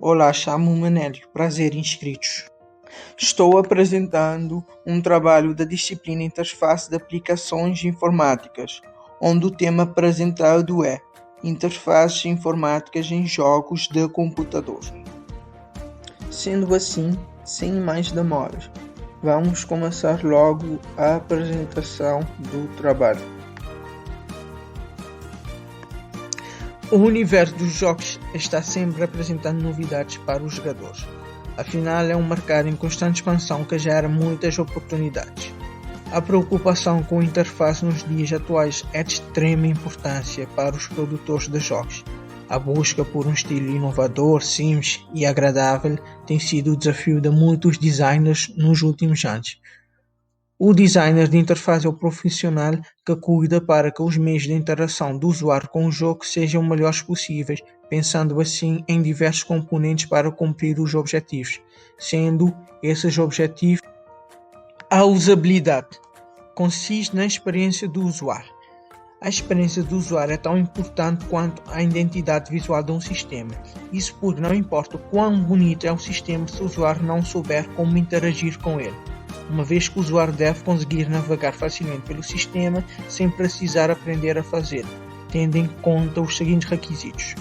Olá, chamo-me Manélio, prazer inscritos. Estou apresentando um trabalho da disciplina Interface de Aplicações Informáticas, onde o tema apresentado é Interfaces Informáticas em Jogos de Computador. Sendo assim, sem mais demoras, vamos começar logo a apresentação do trabalho. O universo dos jogos está sempre apresentando novidades para os jogadores. Afinal, é um mercado em constante expansão que gera muitas oportunidades. A preocupação com a interface nos dias atuais é de extrema importância para os produtores de jogos. A busca por um estilo inovador, simples e agradável tem sido o desafio de muitos designers nos últimos anos. O designer de interface é o profissional que cuida para que os meios de interação do usuário com o jogo sejam melhores possíveis, pensando assim em diversos componentes para cumprir os objetivos, sendo esses objetivos a usabilidade. Consiste na experiência do usuário. A experiência do usuário é tão importante quanto a identidade visual de um sistema. Isso porque não importa o quão bonito é o sistema se o usuário não souber como interagir com ele, uma vez que o usuário deve conseguir navegar facilmente pelo sistema sem precisar aprender a fazê-lo, tendo em conta os seguintes requisitos.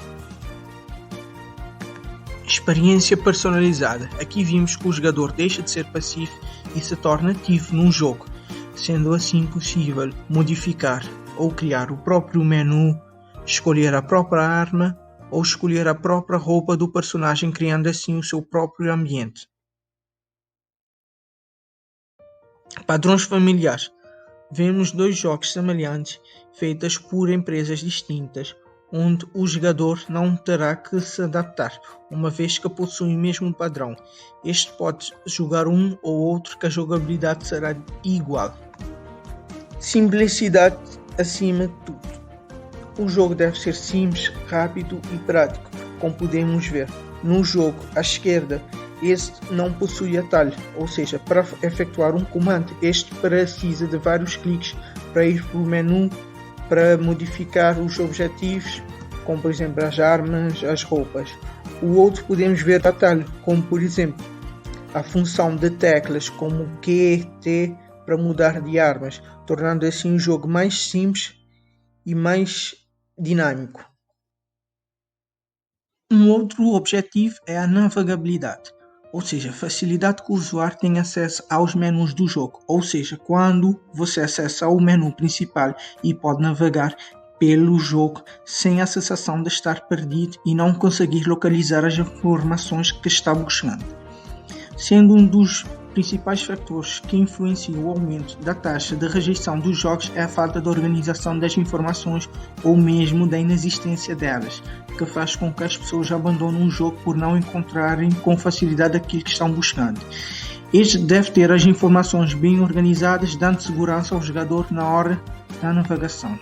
Experiência personalizada. Aqui vimos que o jogador deixa de ser passivo e se torna ativo num jogo, sendo assim possível modificar ou criar o próprio menu, escolher a própria arma ou escolher a própria roupa do personagem, criando assim o seu próprio ambiente. Padrões familiares. Vemos dois jogos semelhantes feitos por empresas distintas, onde o jogador não terá que se adaptar, uma vez que possuem o mesmo padrão. Este pode jogar um ou outro que a jogabilidade será igual. Simplicidade acima de tudo. O jogo deve ser simples, rápido e prático, como podemos ver. No jogo, à esquerda, este não possui atalho, ou seja, para efetuar um comando, este precisa de vários cliques para ir para o menu, para modificar os objetivos, como por exemplo as armas, as roupas. O outro podemos ver atalho, como por exemplo a função de teclas como Q, T, para mudar de armas, tornando assim o jogo mais simples e mais dinâmico. Um outro objetivo é a navegabilidade, ou seja, a facilidade que o usuário tem acesso aos menus do jogo, ou seja, quando você acessa ao menu principal e pode navegar pelo jogo sem a sensação de estar perdido e não conseguir localizar as informações que está buscando. Sendo um dos principais fatores que influenciam o aumento da taxa de rejeição dos jogos é a falta de organização das informações ou mesmo da inexistência delas, que faz com que as pessoas abandonem o jogo por não encontrarem com facilidade aquilo que estão buscando. Este deve ter as informações bem organizadas, dando segurança ao jogador na hora da navegação.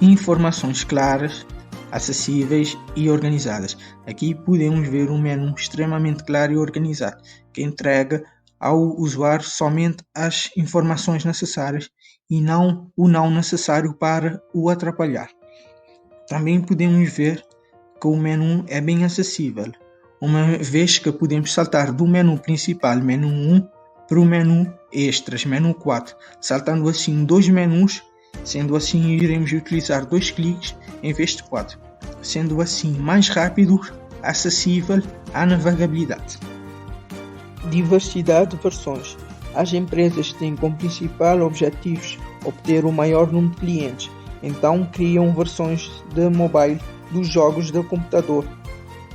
Informações claras, acessíveis e organizadas. Aqui podemos ver um menu extremamente claro e organizado, que entrega ao usuário somente as informações necessárias e não o não necessário para o atrapalhar. Também podemos ver que o menu é bem acessível, uma vez que podemos saltar do menu principal, menu 1, para o menu extras, menu 4, saltando assim dois menus. Sendo assim, iremos utilizar 2 cliques em vez de 4, sendo assim mais rápido, acessível à navegabilidade. Diversidade de versões. As empresas têm como principal objetivo obter o maior número de clientes, então criam versões de mobile dos jogos de computador,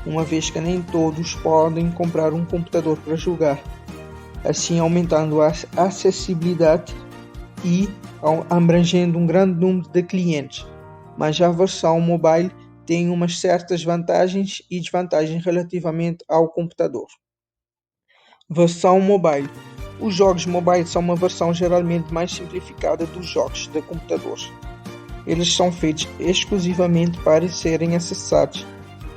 uma vez que nem todos podem comprar um computador para jogar, assim aumentando a acessibilidade e abrangendo um grande número de clientes, mas a versão mobile tem umas certas vantagens e desvantagens relativamente ao computador. Versão mobile. Os jogos mobile são uma versão geralmente mais simplificada dos jogos de computadores. Eles são feitos exclusivamente para serem acessados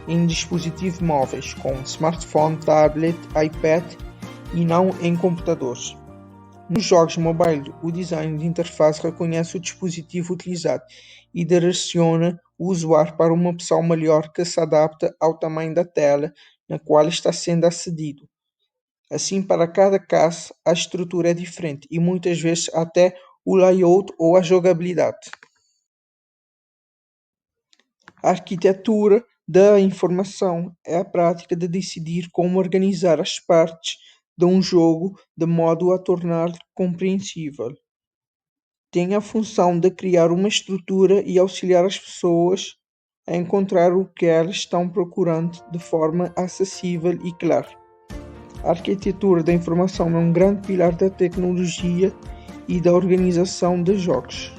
em dispositivos móveis, como smartphone, tablet, iPad e não em computadores. Nos jogos mobile, o design de interface reconhece o dispositivo utilizado e direciona o usuário para uma opção melhor que se adapta ao tamanho da tela na qual está sendo acedido. Assim, para cada caso, a estrutura é diferente e muitas vezes até o layout ou a jogabilidade. A arquitetura da informação é a prática de decidir como organizar as partes de um jogo de modo a torná-lo compreensível. Tem a função de criar uma estrutura e auxiliar as pessoas a encontrar o que elas estão procurando de forma acessível e clara. A arquitetura da informação é um grande pilar da tecnologia e da organização de jogos.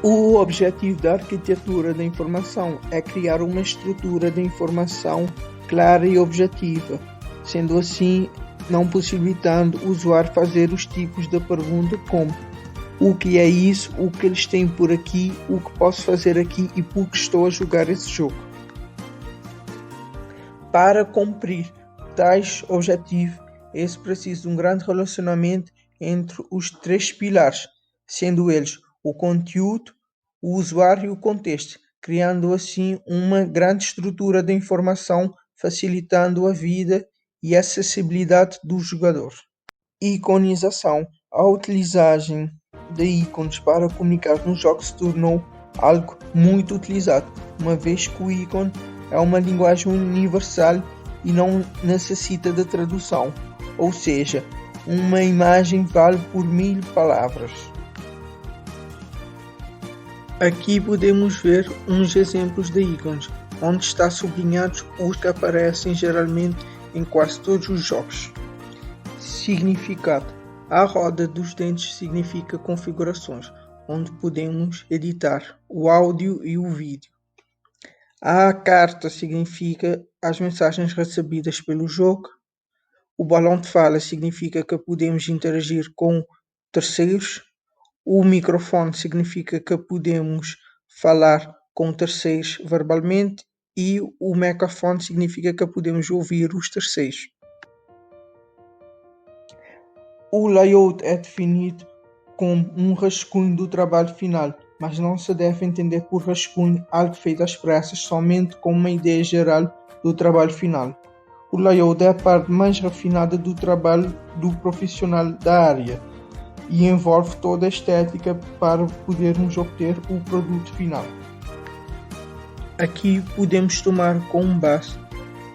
O objetivo da arquitetura da informação é criar uma estrutura de informação clara e objetiva, sendo assim não possibilitando o usuário fazer os tipos de pergunta como: o que é isso, o que eles têm por aqui, o que posso fazer aqui e por que estou a jogar esse jogo. Para cumprir tais objetivos, é preciso de um grande relacionamento entre os três pilares, sendo eles o conteúdo, o usuário e o contexto, criando assim uma grande estrutura de informação, facilitando a vida e a acessibilidade do jogador. Iconização. A utilizagem de ícones para comunicar nos jogos se tornou algo muito utilizado, uma vez que o ícone é uma linguagem universal e não necessita de tradução, ou seja, uma imagem vale por 1000 palavras. Aqui podemos ver uns exemplos de ícones, onde está sublinhados os que aparecem geralmente em quase todos os jogos. Significado. A roda dos dentes significa configurações, onde podemos editar o áudio e o vídeo. A carta significa as mensagens recebidas pelo jogo. O balão de fala significa que podemos interagir com terceiros. O microfone significa que podemos falar com terceiros verbalmente. E o megafone significa que podemos ouvir os terceiros. O layout é definido como um rascunho do trabalho final, mas não se deve entender por rascunho algo feito às pressas, somente como uma ideia geral do trabalho final. O layout é a parte mais refinada do trabalho do profissional da área e envolve toda a estética para podermos obter o produto final. Aqui podemos tomar como base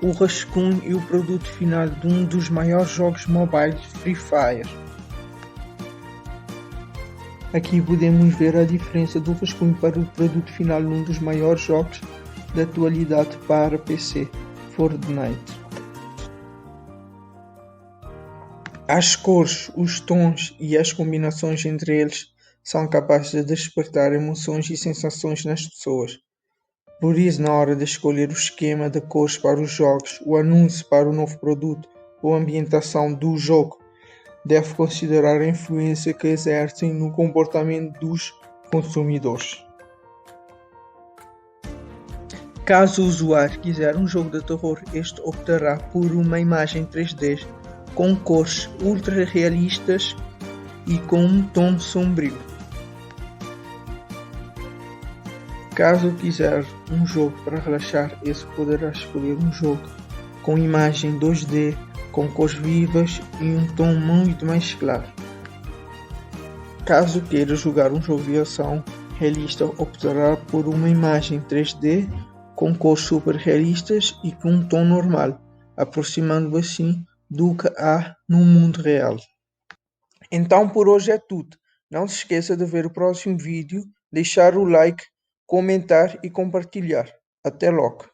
o rascunho e o produto final de um dos maiores jogos mobile, Free Fire. Aqui podemos ver a diferença do rascunho para o produto final num dos maiores jogos da atualidade para PC, Fortnite. As cores, os tons e as combinações entre eles são capazes de despertar emoções e sensações nas pessoas. Por isso, na hora de escolher o esquema de cores para os jogos, o anúncio para o novo produto ou a ambientação do jogo, deve considerar a influência que exercem no comportamento dos consumidores. Caso o usuário quiser um jogo de terror, este optará por uma imagem 3D com cores ultra realistas e com um tom sombrio. Caso quiser um jogo para relaxar, esse poderá escolher um jogo com imagem 2D, com cores vivas e um tom muito mais claro. Caso queira jogar um jogo de ação realista, optará por uma imagem 3D com cores super realistas e com um tom normal, aproximando assim do que há no mundo real. Então por hoje é tudo. Não se esqueça de ver o próximo vídeo, deixar o like, comentar e compartilhar. Até logo!